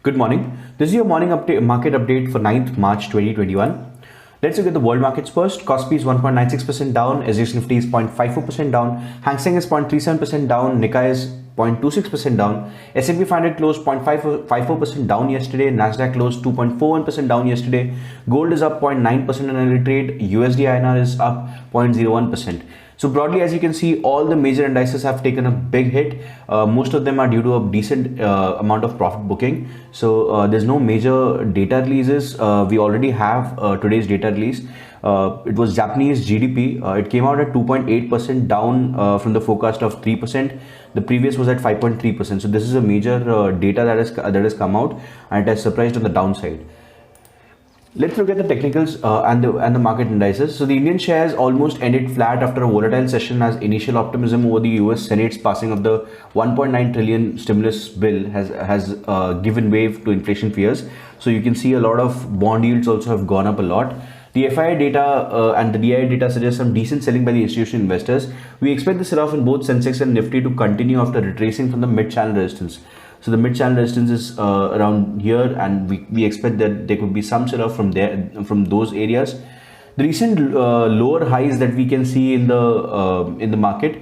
Good morning. This is your morning market update for 9th March 2021. Let's look at the world markets first. Kospi is 1.96% down, SGX Nifty is 0.54% down, Hang Seng is 0.37% down, Nikkei is 0.26% down, S&P 500 closed 0.54% down yesterday, Nasdaq closed 2.41% down yesterday, gold is up 0.9% in early trade, USD INR is up 0.01%. So broadly, as you can see, all the major indices have taken a big hit. Most of them are due to a decent amount of profit booking. So there's no major data releases. We already have today's data release. It was Japanese GDP. It came out at 2.8% down from the forecast of 3%. The previous was at 5.3%. So this is a major data that has come out, and it has surprised on the downside. Let's look at the technicals and the market indices. So the Indian shares almost ended flat after a volatile session as initial optimism over the US Senate's passing of the 1.9 trillion stimulus bill has given way to inflation fears. So you can see a lot of bond yields also have gone up a lot. The FII data and the DII data suggest some decent selling by the institutional investors. We expect the sell-off in both Sensex and Nifty to continue after retracing from the mid-channel resistance. So the mid-channel resistance is around here, and we expect that there could be some sell-off from there, from those areas. The recent lower highs that we can see in the market,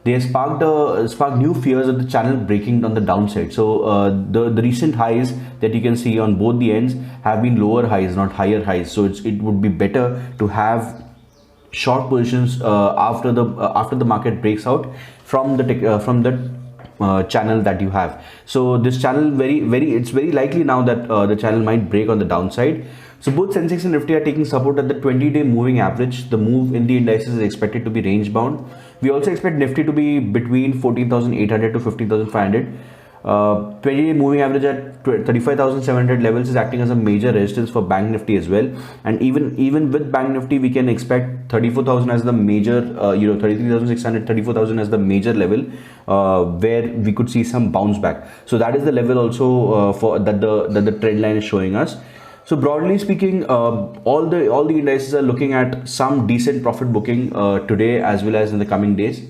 they have sparked new fears of the channel breaking on the downside. So the recent highs that you can see on both the ends have been lower highs, not higher highs. So it would be better to have short positions after the market breaks out from the channel that you have. So this channel it's very likely now that the channel might break on the downside. So both Sensex and Nifty are taking support at the 20-day moving average. The move in the indices is expected to be range bound. We also expect Nifty to be between 14,800 to 15,500. 20-day moving average at 35,700 levels is acting as a major resistance for Bank Nifty as well. And even with Bank Nifty, we can expect 34,000 as the major, 33,600, 34,000 as the major level where we could see some bounce back. So that is the level also for that the trend line is showing us. So broadly speaking, all the indices are looking at some decent profit booking today as well as in the coming days.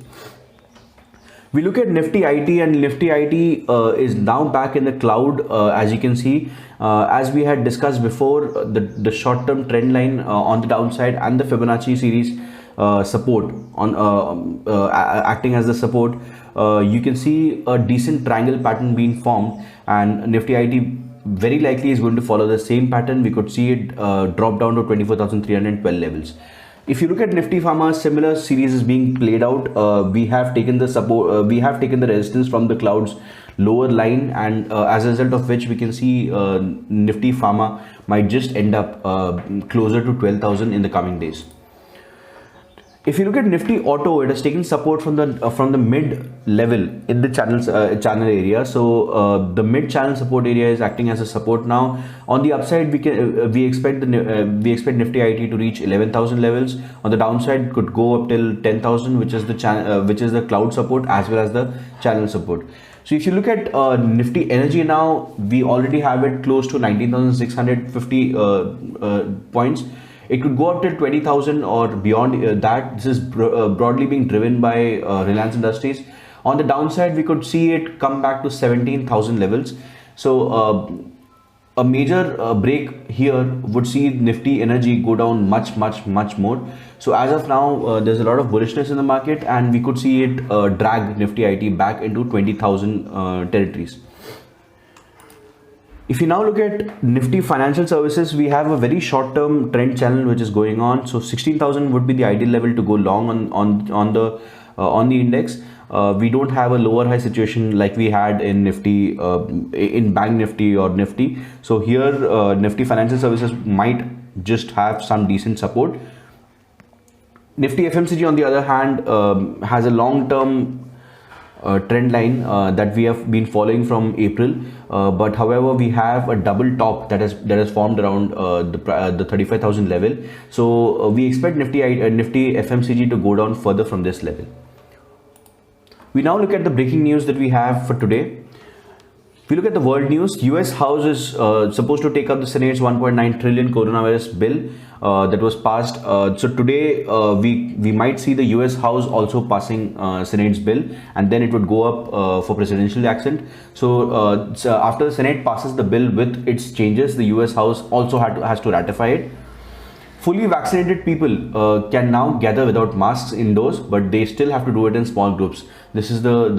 We look at Nifty IT, and Nifty IT is now back in the cloud, as you can see. As we had discussed before, the short-term trend line on the downside and the Fibonacci series support on acting as the support. You can see a decent triangle pattern being formed, and Nifty IT very likely is going to follow the same pattern. We could see it drop down to 24,312 levels. If you look at Nifty Pharma, similar series is being played out. We have taken the support, we have taken the resistance from the clouds lower line, and as a result of which we can see Nifty Pharma might just end up closer to 12,000 in the coming days. If you look at Nifty Auto, it has taken support from the mid level in the channel area. So the mid channel support area is acting as a support now. On the upside, we expect Nifty IT to reach 11,000 levels. On the downside, could go up till 10,000, which is the cloud support as well as the channel support. So if you look at Nifty Energy now, we already have it close to 19,650 points. It could go up till 20,000 or beyond that. This is broadly being driven by Reliance Industries. On the downside, we could see it come back to 17,000 levels. So a major break here would see Nifty Energy go down much more. So as of now, there's a lot of bullishness in the market, and we could see it drag Nifty IT back into 20,000 territories. If you now look at Nifty Financial Services, we have a very short-term trend channel which is going on. So 16,000 would be the ideal level to go long on the index. We don't have a lower high situation like we had in Nifty, in Bank Nifty or Nifty. So here, Nifty Financial Services might just have some decent support. Nifty FMCG, on the other hand, has a long-term trend line that we have been following from April, but however we have a double top that has formed around the 35,000 level. So we expect Nifty FMCG to go down further from this level. We now look at the breaking news that we have for today. If you look at the world news, US House is supposed to take up the Senate's 1.9 trillion coronavirus bill that was passed. So today we might see the US House also passing Senate's bill, and then it would go up for presidential action. So after the Senate passes the bill with its changes, the US House also has to ratify it. Fully vaccinated people can now gather without masks indoors, but they still have to do it in small groups. This is the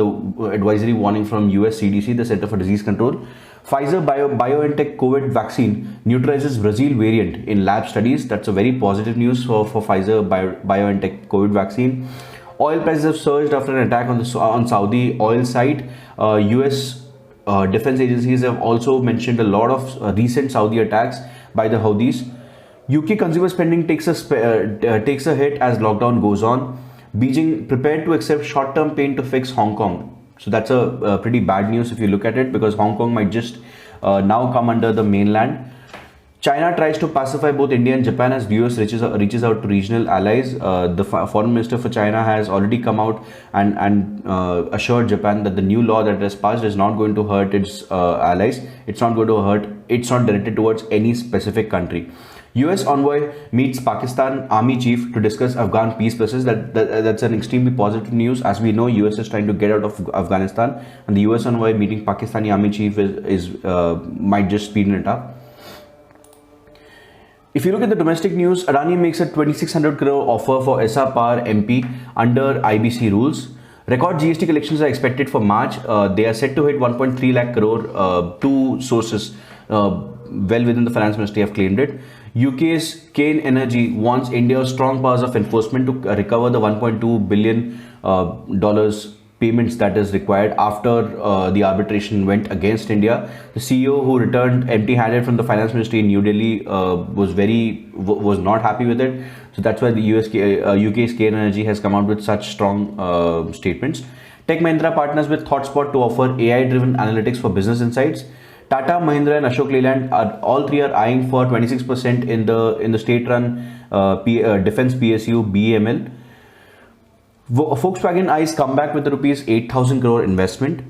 advisory warning from US CDC, the Center for Disease Control. Pfizer BioNTech COVID vaccine neutralizes Brazil variant in lab studies. That's a very positive news for Pfizer BioNTech COVID vaccine. Oil prices have surged after an attack on Saudi oil site. US defense agencies have also mentioned a lot of recent Saudi attacks by the Houthis. UK consumer spending takes a hit as lockdown goes on. Beijing prepared to accept short-term pain to fix Hong Kong. So that's a pretty bad news if you look at it, because Hong Kong might just now come under the mainland. China tries to pacify both India and Japan as US reaches out to regional allies. The foreign minister for China has already come out and assured Japan that the new law that has passed is not going to hurt its allies. It's not directed towards any specific country. US envoy meets Pakistan army chief to discuss Afghan peace process. That's an extremely positive news. As we know, US is trying to get out of Afghanistan, and the US envoy meeting Pakistani army chief might just speed it up. If you look at the domestic news, Adani makes a 2,600 crore offer for SR Power MP under IBC rules. Record GST collections are expected for March. They are set to hit 1.3 lakh crore. Two sources well within the finance ministry have claimed it. UK's Kane Energy wants India's strong powers of enforcement to recover the $1.2 billion payments that is required after the arbitration went against India. The CEO, who returned empty-handed from the finance ministry in New Delhi, was not happy with it. So that's why the UK's Kane Energy has come out with such strong statements. Tech Mahindra partners with ThoughtSpot to offer AI-driven analytics for business insights. Tata, Mahindra and Ashok Leyland all three are eyeing for 26% in the state-run defense PSU BEML. Volkswagen eyes come back with the rupees 8,000 crore investment.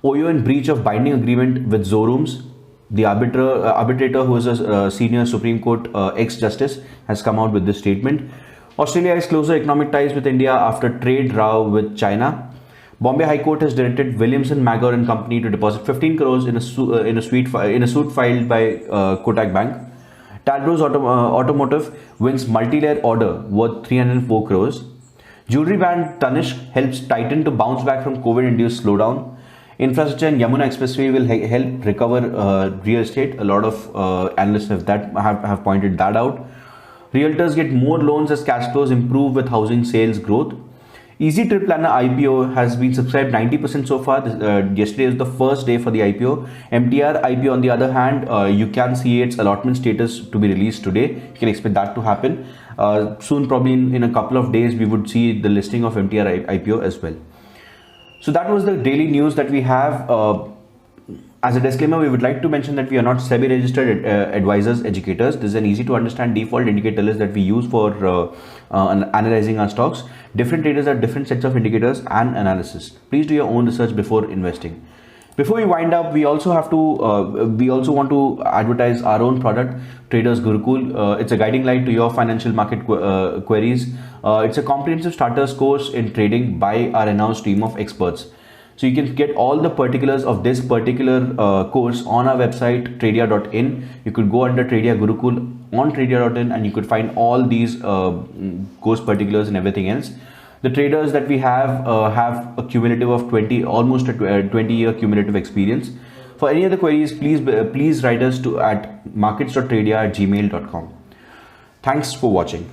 OYO in breach of binding agreement with Zorooms. The arbitrator, who is a senior Supreme Court ex-justice, has come out with this statement. Australia has closer economic ties with India after trade row with China. Bombay High Court has directed Williamson, Magor and Company to deposit 15 crores in a suit filed by Kotak Bank. Talbros Automotive wins multi-layer order worth 304 crores. Jewelry brand Tanishq helps Titan to bounce back from COVID-induced slowdown. Infrastructure and Yamuna Expressway will help recover real estate. A lot of analysts have pointed that out. Realtors get more loans as cash flows improve with housing sales growth. Easy Trip Planner IPO has been subscribed 90% so far. Yesterday was the first day for the IPO. MTR IPO, on the other hand, you can see its allotment status to be released today. You can expect that to happen. Soon, probably in a couple of days, we would see the listing of MTR IPO as well. So that was the daily news that we have. As a disclaimer, we would like to mention that we are not SEBI-registered advisors, educators. This is an easy-to-understand default indicator list that we use for analyzing our stocks. Different traders have different sets of indicators and analysis. Please do your own research before investing. Before we wind up, we also want to advertise our own product, Traders Gurukul. It's a guiding light to your financial market queries. It's a comprehensive starters course in trading by our announced team of experts. So you can get all the particulars of this particular course on our website, tradia.in. You could go under Tradia Gurukul on tradia.in and you could find all these course particulars and everything else. The traders that we have a cumulative of almost a 20-year cumulative experience. For any other queries, please write us at markets.tradia@gmail.com. Thanks for watching.